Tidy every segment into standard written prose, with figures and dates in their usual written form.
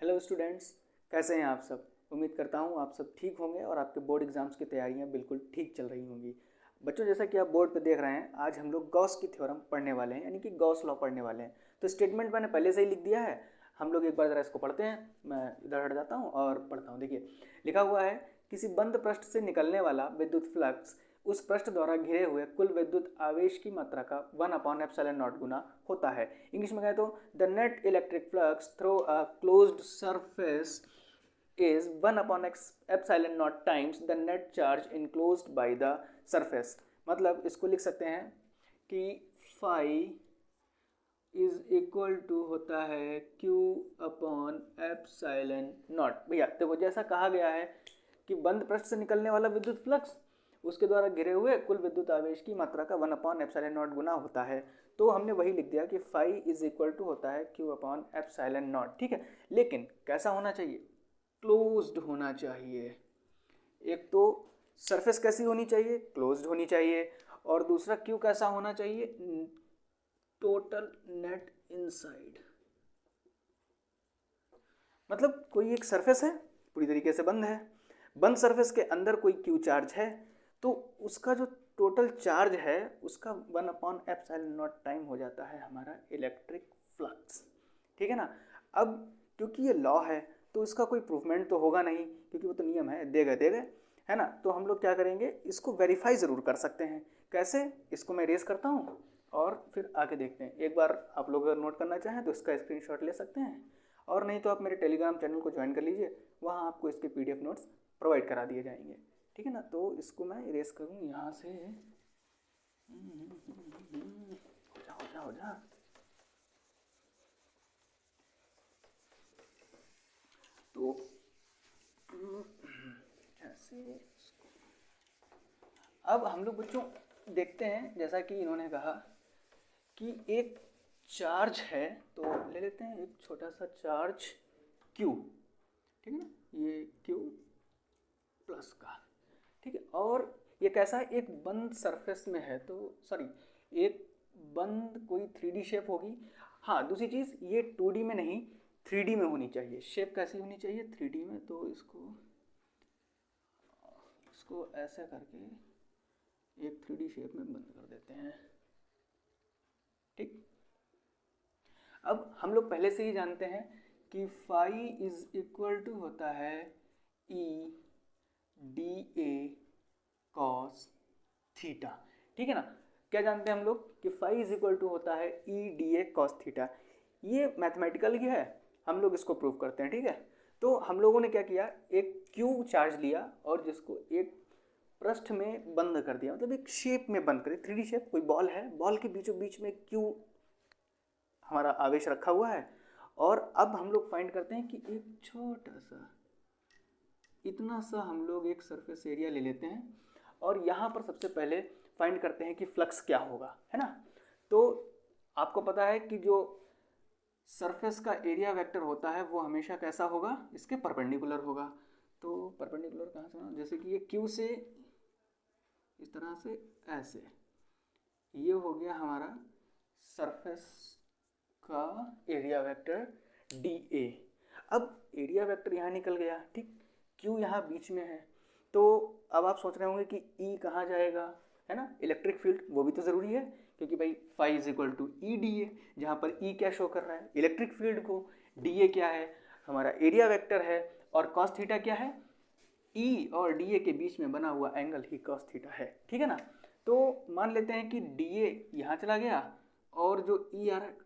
Hello students, कैसे हैं आप सब। उम्मीद करता हूँ आप सब ठीक होंगे और आपके बोर्ड एग्जाम्स की तैयारियां बिल्कुल ठीक चल रही होंगी। बच्चों, जैसा कि आप बोर्ड पे देख रहे हैं, आज हम लोग गॉस की थ्योरम पढ़ने वाले हैं, यानी कि गॉस लॉ पढ़ने वाले हैं। तो स्टेटमेंट मैंने पहले से ही लिख दिया है, हम लोग एक बार ज़रा इसको पढ़ते हैं। मैं इधर हट जाता हूँ और पढ़ता हूँ। देखिए, लिखा हुआ है, किसी बंद पृष्ठ से निकलने वाला विद्युत फ्लक्स उस पृष्ठ द्वारा घिरे हुए कुल विद्युत आवेश की मात्रा का 1/ε0 गुना होता है। इंग्लिश में कहें तो the net electric flux through a closed surface is 1/ε0 times the net charge enclosed by the surface। मतलब इसको लिख सकते हैं कि फाई इज इक्वल टू होता है Q/ε0। भैया देखो, जैसा कहा गया है कि बंद पृष्ठ से निकलने वाला विद्युत फ्लक्स उसके द्वारा घिरे हुए कुल विद्युत आवेश की मात्रा का 1/ε0 गुना होता है। तो हमने वही लिख दिया कि फाई इज इक्वल टू होता है Q/ε0। ठीक है, लेकिन कैसा होना चाहिए? क्लोज्ड होना चाहिए। एक तो सरफेस कैसी होनी चाहिए? क्लोज्ड होनी चाहिए। और दूसरा क्यू कैसा होना चाहिए? Total net inside. मतलब कोई एक सरफेस है, पूरी तरीके से बंद है, बंद सरफेस के अंदर कोई क्यू चार्ज है, तो उसका जो टोटल चार्ज है उसका 1/ε0 टाइम हो जाता है हमारा इलेक्ट्रिक फ्लक्स। ठीक है ना। अब क्योंकि ये लॉ है तो इसका कोई प्रूफमेंट तो होगा नहीं, क्योंकि वो तो नियम है, दे गए है ना। तो हम लोग क्या करेंगे, इसको वेरीफाई ज़रूर कर सकते हैं। कैसे? इसको मैं रेस करता हूँ और फिर आगे देखते हैं। एक बार आप लोग अगर नोट करना चाहें तो इसका स्क्रीनशॉट ले सकते हैं, और नहीं तो आप मेरे टेलीग्राम चैनल को ज्वाइन कर लीजिए, वहाँ आपको इसके PDF नोट्स प्रोवाइड करा दिए जाएंगे। ठीक है ना। तो इसको मैं इरेज करूँ यहाँ से। हो जा। तो ऐसे अब हम लोग बच्चों देखते हैं, जैसा कि इन्होंने कहा कि एक चार्ज है, तो ले लेते हैं एक छोटा सा चार्ज Q। ठीक है ना, ये Q प्लस का। ठीक है, और ये कैसा है? एक बंद सरफेस में है, तो सॉरी, एक बंद कोई 3D शेप होगी। हाँ, दूसरी चीज़, ये 2D में नहीं 3D में होनी चाहिए। शेप कैसी होनी चाहिए? 3D में। तो इसको ऐसे करके एक 3D शेप में बंद कर देते हैं। ठीक। अब हम लोग पहले से ही जानते हैं कि फाई इज इक्वल टू होता है E/dA cos थीटा। ठीक है ना। क्या जानते हैं हम लोग कि फाई इज इक्वल टू होता है E/dA cos थीटा। ये मैथमेटिकल ही है, हम लोग इसको प्रूव करते हैं। ठीक है, तो हम लोगों ने क्या किया, एक क्यू चार्ज लिया और जिसको एक पृष्ठ में बंद कर दिया, मतलब एक शेप में बंद करें, 3D शेप। कोई बॉल है, बॉल के बीचों बीच में क्यू हमारा आवेश रखा हुआ है। और अब हम लोग फाइंड करते हैं कि एक छोटा सा, इतना सा हम लोग एक सरफेस एरिया ले लेते हैं और यहाँ पर सबसे पहले फाइंड करते हैं कि फ्लक्स क्या होगा, है ना। तो आपको पता है कि जो सरफेस का एरिया वेक्टर होता है वो हमेशा कैसा होगा? इसके परपेंडिकुलर होगा। तो परपेंडिकुलर कहाँ से होना? जैसे कि ये क्यू से इस तरह से ऐसे, ये हो गया हमारा सरफेस का एरिया वेक्टर DA। अब एरिया वेक्टर यहाँ निकल गया, ठीक, Q यहाँ बीच में है। तो अब आप सोच रहे होंगे कि E कहाँ जाएगा, है ना। इलेक्ट्रिक फील्ड, वो भी तो ज़रूरी है, क्योंकि भाई phi is equal to E/dA, जहाँ पर E क्या शो कर रहा है? इलेक्ट्रिक फील्ड को। DA क्या है? हमारा एरिया वेक्टर है। और cos थीटा क्या है? E और DA के बीच में बना हुआ एंगल ही cos थीटा है। ठीक है ना। तो मान लेते हैं कि DA यहाँ चला गया और जो E आ रहा है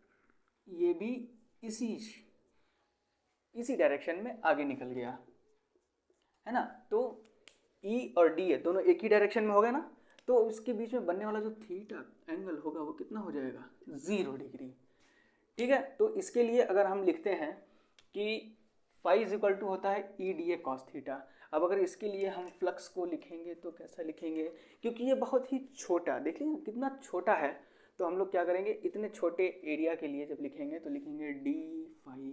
ये भी इसी डायरेक्शन में आगे निकल गया, है ना। तो E और DA दोनों एक ही डायरेक्शन में हो गए ना, तो इसके बीच में बनने वाला जो थीटा एंगल होगा वो कितना हो जाएगा? 0 डिग्री। ठीक है, तो इसके लिए अगर हम लिखते हैं कि फाई इज इक्वल टू होता है E/dA cos थीटा। अब अगर इसके लिए हम फ्लक्स को लिखेंगे तो कैसा लिखेंगे? क्योंकि ये बहुत ही छोटा, देख लीजिए कितना छोटा है, तो हम लोग क्या करेंगे, इतने छोटे एरिया के लिए जब लिखेंगे तो लिखेंगे D phi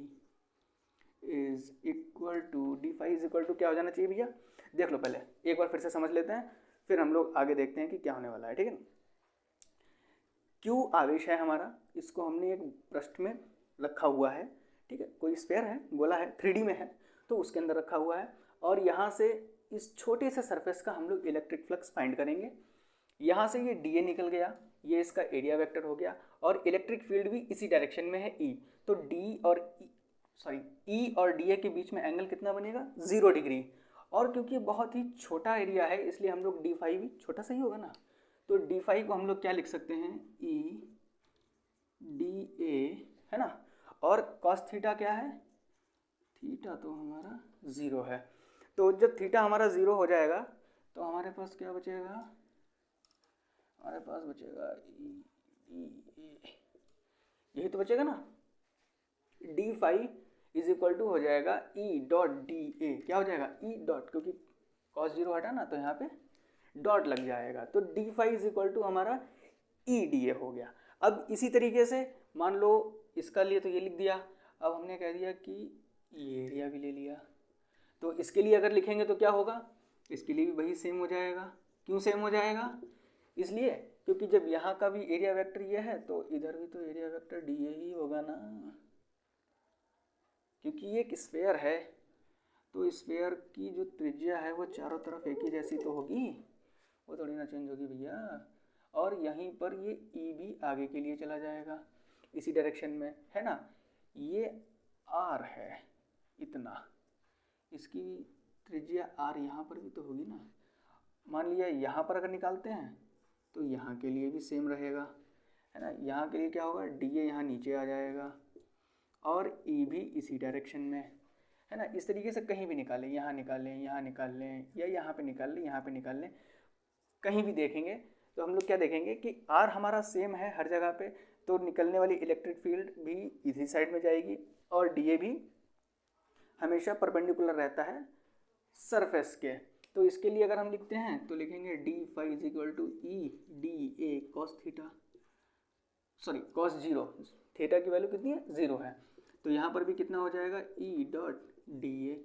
is equal to, D phi is equal to क्या हो जाना चाहिए भैया? देख लो, पहले एक बार फिर से समझ लेते हैं, फिर हम लोग आगे देखते हैं कि क्या होने वाला है। ठीक है ना। Q आवेश है हमारा, इसको हमने एक पृष्ठ में रखा हुआ है। ठीक है, कोई स्फेयर है, गोला है, 3D में है, तो उसके अंदर रखा हुआ है, और यहाँ से इस छोटे से सरफेस का हम लोग इलेक्ट्रिक फ्लक्स फाइंड करेंगे। यहाँ से ये डी ए निकल गया, ये इसका एरिया वेक्टर हो गया, और इलेक्ट्रिक फील्ड भी इसी डायरेक्शन में है ई, तो डी और ई और डी ए के बीच में एंगल कितना बनेगा, 0 डिग्री। और क्योंकि बहुत ही छोटा एरिया है इसलिए हम लोग डी फाई भी छोटा सा ही होगा ना, तो डी फाई को हम लोग क्या लिख सकते हैं, ई डी ए, है ना। और कॉस थीटा क्या है, थीटा तो हमारा 0 है, तो जब थीटा हमारा 0 हो जाएगा तो हमारे पास क्या बचेगा, हमारे पास बचेगा ई डी ए, यही तो बचेगा ना। D phi is equal to हो जाएगा ई डॉट डी ए, क्या हो जाएगा, ई डॉट, क्योंकि कॉस 0 हटा ना तो यहाँ पे डॉट लग जाएगा, तो D phi is equal to हमारा ई डी ए हो गया। अब इसी तरीके से मान लो इसका लिए तो ये लिख दिया, अब हमने कह दिया कि ये एरिया भी ले लिया, तो इसके लिए अगर लिखेंगे तो क्या होगा, इसके लिए भी वही सेम हो जाएगा। क्यों सेम हो जाएगा, इसलिए क्योंकि जब यहाँ का भी एरिया वेक्टर ये है तो इधर भी तो एरिया वेक्टर डी ए ही होगा ना, क्योंकि ये एक स्फेयर है, तो स्फेयर की जो त्रिज्या है वो चारों तरफ एक ही जैसी तो होगी, वो थोड़ी ना चेंज होगी भैया। और यहीं पर ये ई भी आगे के लिए चला जाएगा इसी डायरेक्शन में, है ना। ये आर है इतना, इसकी त्रिज्या आर यहाँ पर भी तो होगी ना। मान लिया यहाँ पर अगर निकालते हैं तो यहाँ के लिए भी सेम रहेगा, है ना। यहाँ के लिए क्या होगा, डी ए यहाँ नीचे आ जाएगा और ई भी इसी डायरेक्शन में, है ना। इस तरीके से कहीं भी निकालें, यहाँ निकाल लें, यहाँ निकाल लें, या यहाँ पे निकाल लें, यहाँ पे निकाल लें, कहीं भी देखेंगे तो हम लोग क्या देखेंगे कि आर हमारा सेम है हर जगह पे, तो निकलने वाली इलेक्ट्रिक फील्ड भी इसी साइड में जाएगी, और डी ए भी हमेशा परपेंडिकुलर रहता है सरफेस के। तो इसके लिए अगर हम लिखते हैं तो लिखेंगे D phi is equal to E D A cos theta, sorry cos 0, theta की वैल्यू कितनी है, 0 है, तो यहाँ पर भी कितना हो जाएगा, ई डॉट डी ए।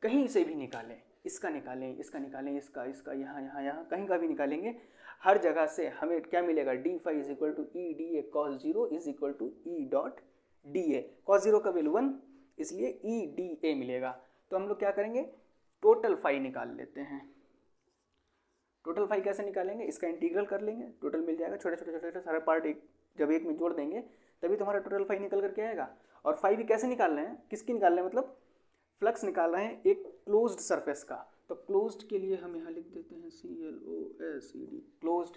कहीं से भी निकालें, इसका निकालें, इसका निकालें, इसका इसका यहाँ यहाँ यहाँ कहीं का भी निकालेंगे, हर जगह से हमें क्या मिलेगा, D phi is equal to E D A cos 0 is equal to E dot D A. Cos 0 का वैल्यू 1, इसलिए ई डी ए मिलेगा। तो हम लोग क्या करेंगे, टोटल फाई निकाल लेते हैं। टोटल फाई कैसे निकालेंगे, इसका इंटीग्रल कर लेंगे, टोटल मिल जाएगा, छोटे छोटे छोटे छोटे सारे पार्ट एक जब एक में जोड़ देंगे तभी तुम्हारा टोटल फाई निकल करके आएगा। और फाई भी कैसे निकाल रहे हैं, किसकी निकाल रहे हैं, मतलब फ्लक्स निकाल रहे हैं एक क्लोज्ड सरफेस का, तो क्लोज्ड के लिए हम यहाँ लिख देते हैं CLOSED, क्लोज्ड।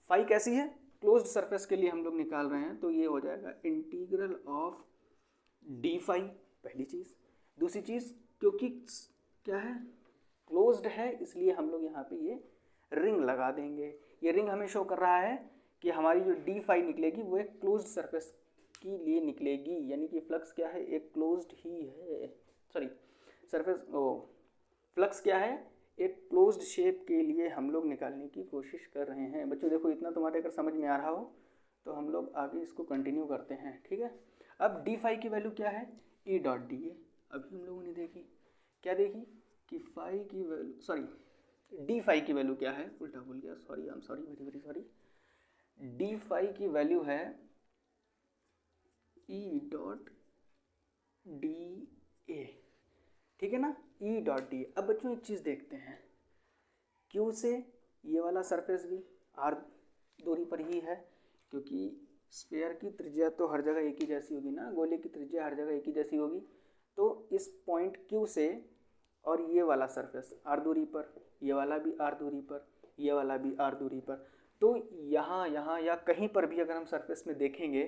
फाई कैसी है, क्लोज्ड सरफेस के लिए हम लोग निकाल रहे हैं, तो ये हो जाएगा इंटीग्रल ऑफ डी फाई, पहली चीज़। दूसरी चीज़, क्योंकि क्या है, क्लोज्ड है, इसलिए हम लोग यहाँ पे ये रिंग लगा देंगे। ये रिंग हमें शो कर रहा है कि हमारी जो डी फाई निकलेगी वो एक क्लोज्ड सरफेस के लिए निकलेगी, यानी कि फ्लक्स क्या है, एक क्लोज्ड ही है, सॉरी सरफेस फ्लक्स क्या है, एक क्लोज्ड शेप के लिए हम लोग निकालने की कोशिश कर रहे हैं। बच्चों देखो, इतना तुम्हारे अगर समझ में आ रहा हो तो हम लोग आगे इसको कंटिन्यू करते हैं, ठीक है। अब डी फाई की वैल्यू क्या है, ई डॉट डी ए, अभी हम लोगों ने देखी, क्या देखी कि फाई की वैल्यू, सॉरी डी फाई की वैल्यू क्या है, उल्टा बोल गया, sorry, I am sorry, very very sorry. D phi की वैल्यू है ई डॉट डी ए, ठीक है ना, ई डॉट डी ए। अब बच्चों एक चीज़ देखते हैं, क्यू से ये वाला सरफेस भी आर दूरी पर ही है, क्योंकि स्फेयर की त्रिज्या तो हर जगह एक ही जैसी होगी ना, गोले की त्रिज्या हर जगह एक ही जैसी होगी, तो इस पॉइंट क्यू से और ये वाला सरफेस आर दूरी पर, ये वाला भी आर दूरी पर, ये वाला भी आर दूरी पर, तो यहाँ यहाँ या कहीं पर भी अगर हम सरफेस में देखेंगे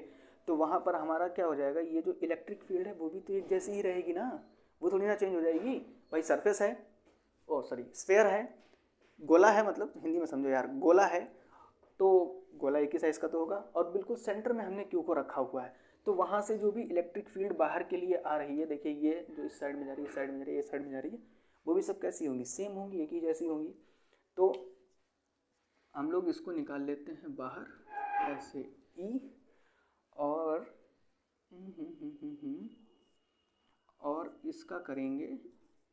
तो वहाँ पर हमारा क्या हो जाएगा, ये जो इलेक्ट्रिक फील्ड है वो भी तो एक जैसी ही रहेगी ना, वो थोड़ी ना चेंज हो जाएगी। भाई सरफेस है, ओ सॉरी स्फेयर है, गोला है, मतलब हिंदी में समझो यार, गोला है तो गोला एक ही साइज़ का तो होगा, और बिल्कुल सेंटर में हमने क्यू को रखा हुआ है, तो वहाँ से जो भी इलेक्ट्रिक फील्ड बाहर के लिए आ रही है, देखिए ये जो इस साइड में जा रही है, इस साइड में जा रही है, इस साइड में जा रही है, वो भी सब कैसी होंगी, सेम होंगी, एक ही जैसी होंगी। तो हम लोग इसको निकाल लेते हैं बाहर ऐसे ई, और इसका करेंगे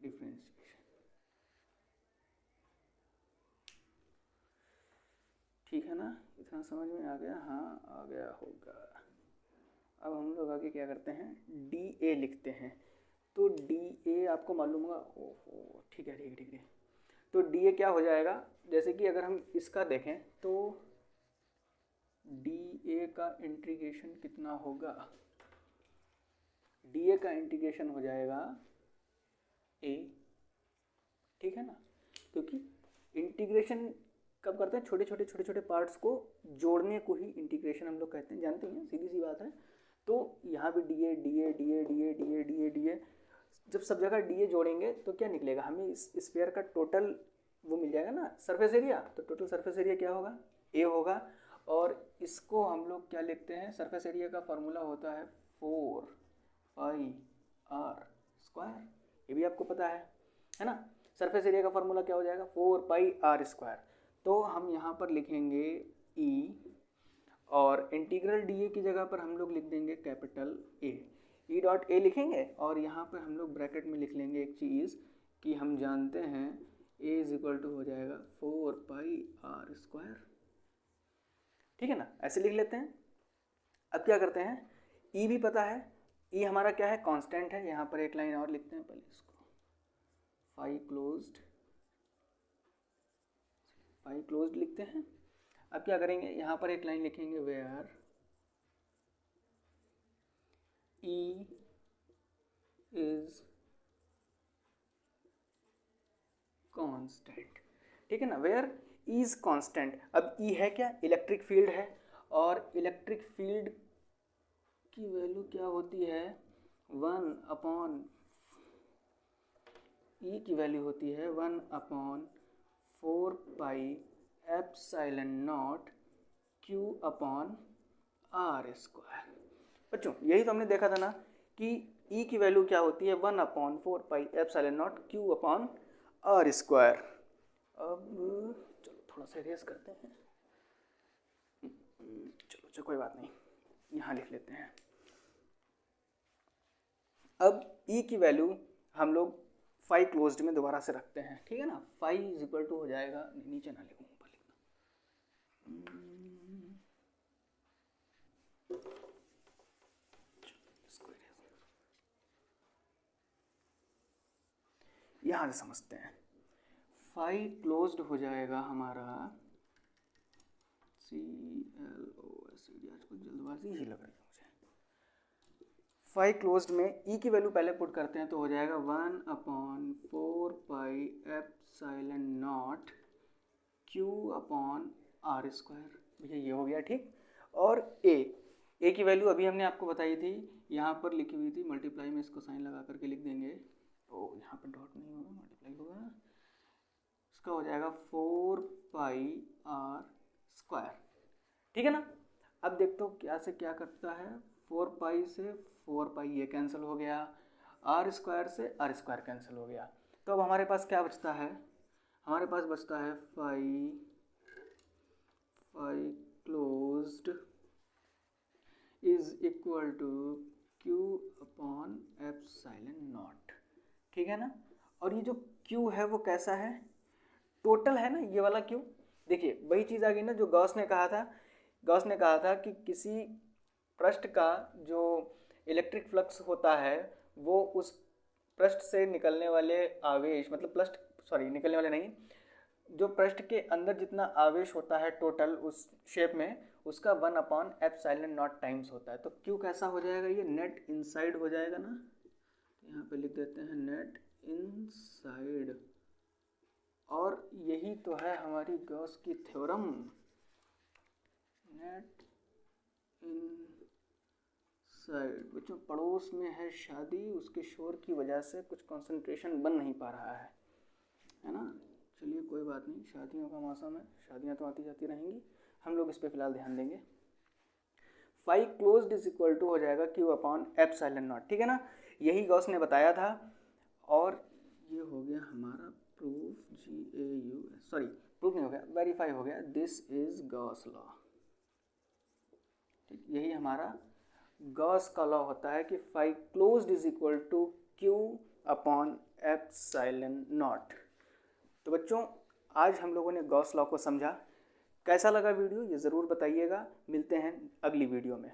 डिफरेंशिएशन, ठीक है ना, इतना समझ में आ गया, हाँ आ गया होगा, अब हम लोग आगे क्या करते हैं, डी ए लिखते हैं। तो डी ए आपको मालूम होगा, ओहो ठीक है ठीक है ठीक है। तो डी ए क्या हो जाएगा, जैसे कि अगर हम इसका देखें तो डी ए का इंटीग्रेशन कितना होगा, डी ए का इंटीग्रेशन हो जाएगा ए, ठीक है ना, क्योंकि इंटीग्रेशन कब करते हैं, छोटे छोटे पार्ट्स को जोड़ने को ही इंटीग्रेशन हम लोग कहते हैं, जानते हैं, सीधी सी बात है। तो यहाँ भी D A D A D A D A D A D A D A, जब सब जगह डी ए जोड़ेंगे तो क्या निकलेगा, हमें इस स्फीयर का टोटल वो मिल जाएगा ना, सरफेस एरिया। तो टोटल सरफेस एरिया क्या होगा, ए होगा। और इसको हम लोग क्या लिखते हैं, सरफेस एरिया का फॉर्मूला होता है 4πr², ये भी आपको पता है ना। सरफेस एरिया का फॉर्मूला क्या हो जाएगा, 4πr²। तो हम यहाँ पर लिखेंगे ई, और इंटीग्रल डी ए की जगह पर हम लोग लिख देंगे capital A, E dot A लिखेंगे। और यहाँ पर हम लोग ब्रैकेट में लिख लेंगे एक चीज़ कि हम जानते हैं ए इज इक्वल टू हो जाएगा 4πr², ठीक है ना, ऐसे लिख लेते हैं। अब क्या करते हैं, ई भी पता है, ई हमारा क्या है, कांस्टेंट है। यहाँ पर एक लाइन और लिखते हैं, पहले इसको फाई क्लोज्ड लिखते हैं। अब क्या करेंगे, यहाँ पर एक लाइन लिखेंगे, वेयर ई इज कांस्टेंट, ठीक है ना, वेयर ई इज कांस्टेंट। अब ई है क्या, इलेक्ट्रिक फील्ड है, और इलेक्ट्रिक फील्ड की वैल्यू क्या होती है, 1/, ई की वैल्यू होती है 1/4πε0 Q/r²। बच्चों यही तो हमने देखा था ना कि ई की वैल्यू क्या होती है, 1/4πε0 Q/r²। अब चलो थोड़ा सा रेस करते हैं, चलो कोई बात नहीं, यहाँ लिख लेते हैं। अब ई की वैल्यू हम लोग फाई क्लोज्ड में दोबारा से रखते हैं, ठीक है ना। फाई इज इक्वल टू हो जाएगा, नीचे ना लिखूँ, ऊपर लिखना, यहाँ से समझते हैं। फाई क्लोज्ड हो जाएगा हमारा CLOS, आज कुछ जल्दबाजी ही लग रही है मुझे। फाई क्लोज्ड में ई की वैल्यू पहले पुट करते हैं, तो हो जाएगा 1/4πε0 Q/r²। भैया ये हो गया ठीक। और ए की वैल्यू अभी हमने आपको बताई थी, यहाँ पर लिखी हुई थी, मल्टीप्लाई में इसको साइन लगा करके लिख देंगे, तो यहाँ पर डॉट नहीं होगा, मल्टीप्लाई होगा, इसका हो जाएगा 4πr², ठीक है ना। अब देखते हो क्या से क्या करता है, 4π से 4π ये कैंसिल हो गया, r² से r² कैंसिल हो गया। तो अब हमारे पास क्या बचता है, हमारे पास बचता है phi closed is equal to Q/ε0, ठीक है ना। और ये जो Q है वो कैसा है, टोटल है ना, ये वाला Q। देखिए वही चीज़ आ गई ना जो गॉस ने कहा था कि किसी पृष्ठ का जो इलेक्ट्रिक फ्लक्स होता है वो उस पृष्ठ से निकलने वाले आवेश, मतलब निकलने वाले नहीं, जो पृष्ठ के अंदर जितना आवेश होता है टोटल उस शेप में, उसका 1/ε0 टाइम्स होता है। तो Q कैसा हो जाएगा, ये नेट इनसाइड हो जाएगा ना, तो यहाँ पे लिख देते हैं नेट इनसाइड। और यही तो है हमारी गॉस की थ्योरम, नेट इनसाइड। बच्चों पड़ोस में है शादी, उसके शोर की वजह से कुछ कंसंट्रेशन बन नहीं पा रहा है ना। चलिए कोई बात नहीं, शादियों का मौसम है, शादियां तो आती जाती रहेंगी, हम लोग इस पे फिलहाल ध्यान देंगे। Phi closed is equal to हो जाएगा Q/ε0, ठीक है ना, यही गॉस ने बताया था। और ये हो गया हमारा प्रूफ, प्रूफ नहीं हो गया, वेरीफाई हो गया, दिस इज गॉस लॉ। ठीक, यही हमारा गॉस का लॉ होता है कि phi closed is equal to Q/ε0। तो बच्चों आज हम लोगों ने गॉस लॉ को समझा, कैसा लगा वीडियो ये ज़रूर बताइएगा, मिलते हैं अगली वीडियो में।